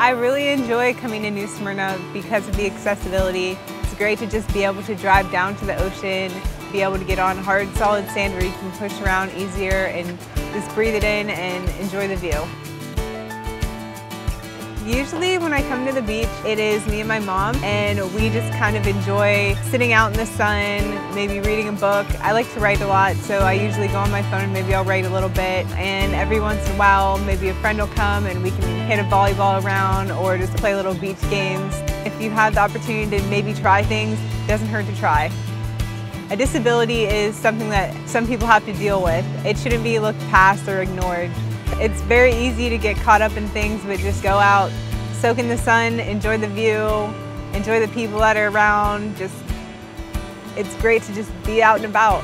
I really enjoy coming to New Smyrna because of the accessibility. It's great to just be able to drive down to the ocean, be able to get on hard, solid sand where you can push around easier and just breathe it in and enjoy the view. Usually when I come to the beach, it is me and my mom, and we just kind of enjoy sitting out in the sun, maybe reading a book. I like to write a lot, so I usually go on my phone and maybe I'll write a little bit. And every once in a while, maybe a friend will come and we can hit a volleyball around or just play little beach games. If you have the opportunity to maybe try things, it doesn't hurt to try. A disability is something that some people have to deal with. It shouldn't be looked past or ignored. It's very easy to get caught up in things, but just go out, soak in the sun, enjoy the view, enjoy the people that are around. It's great to just be out and about.